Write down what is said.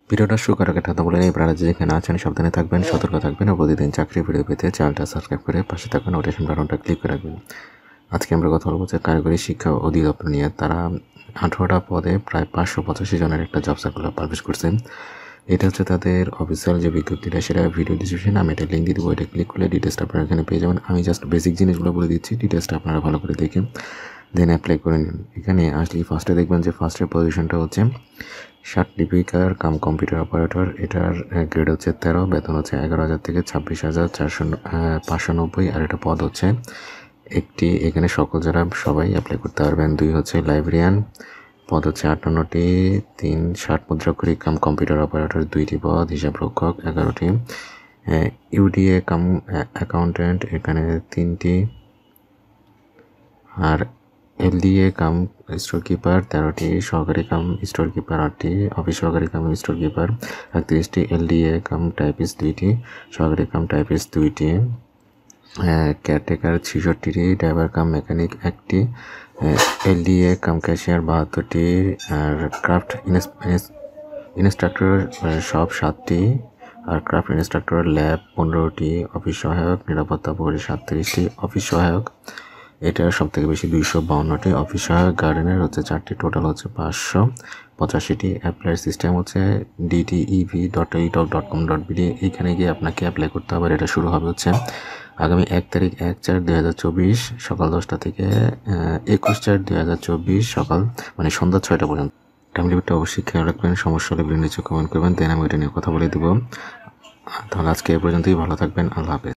ভিডিওটা শুরু করার আগে কথা বলে নিই, আপনারা যেখানে আছেন সাবধানে থাকবেন, সতর্ক থাকবেন আর প্রতিদিন চাকরি ভিডিও পেতে চ্যানেলটা সাবস্ক্রাইব করে পাশে থাকা নোটিফিকেশন বাটনটা ক্লিক করে রাখবেন। আজকে আমরা কথা বলবো যে কারিগরি শিক্ষা অধিদপ্তর নিয়ে। তারা 18টা পদে প্রায় 585 জনের একটা জব সার্কুলার পাবলিশ করছে। এটা হচ্ছে তাদের অফিসিয়াল যে বিজ্ঞপ্তিটা, সেটা ভিডিও ডিসক্রিপশনে আমি এটা লিঙ্ক দিয়ে দেবো। এটা ক্লিক করলে ডিটেলসটা আপনারা এখানে পেয়ে যাবেন। আমি জাস্ট বেসিক জিনিসগুলো বলে দিচ্ছি, ডিটেলসটা আপনারা ভালো করে দেখে দেন অ্যাপ্লাই করে নিন। এখানে আসলে ফার্স্টে দেখবেন যে ফার্স্টের পজিশনটা হচ্ছে সার্টিফিকার কাম কম্পিউটার অপারেটর। এটার গ্রেড হচ্ছে 13, বেতন হচ্ছে 11,000 থেকে 26,590। আর এটা পদ হচ্ছে একটি। এখানে যারা সবাই অ্যাপ্লাই করতে পারবেন। 2 হচ্ছে লাইব্রেরিয়ান, পদ হচ্ছে 58টি। 3 60 মুদ্রাক্ষরিক কাম কম্পিউটার অপারেটর 2টি পদ, হিসাব রক্ষক 11টি। ইউডিএ কাম অ্যাকাউন্টেন্ট এখানে 3টি। আর এলডিএ কাম স্টোর কিপার 13টি, সহকারী কাম স্টোর কিপার 8টি, অফিস সহকারী কাম স্টোর কিপার 31টি, এলডিএ কাম টাইপিস্ট 2টি, সহকারী কাম টাইপিস্ট 2টি, কেয়ারটেকার 66টি, ড্রাইভার কাম মেকানিক 1টি, এলডিএ কাম ক্যাশিয়ার 72টি, আর ক্রাফট ইনস্ট্রাক্টর সব 7টি, আর ক্রাফট ইনস্ট্রাক্টর ল্যাব 15টি, অফিস সহায়ক নিরাপত্তা প্রহরী 37টি, অফিস সহায়ক এটা সব থেকে বেশি 252টি, অফিস সহায়ক গার্ডেনের হচ্ছে 4টি, টোটাল হচ্ছে 585টি। অ্যাপ্লাই সিস্টেম হচ্ছে dtev.etoc.com.bd। এইখানে গিয়ে আপনাকে অ্যাপ্লাই করতে হবে। এটা শুরু হবে হচ্ছে আগামী 1 তারিখ 1/4/2024 সকাল 10টা থেকে 21/4/2024 সকাল মানে সন্ধ্যা 6টা পর্যন্ত। টাইম লিমিটটা অবশ্যই খেয়াল রাখবেন। সমস্যা হলে ভিডিও নিচে কমেন্ট করবেন, দেন আমি এটা নিয়ে কথা বলে দেবো। তাহলে আজকে এ পর্যন্তই। ভালো থাকবেন। আল্লাহ হাফেজ।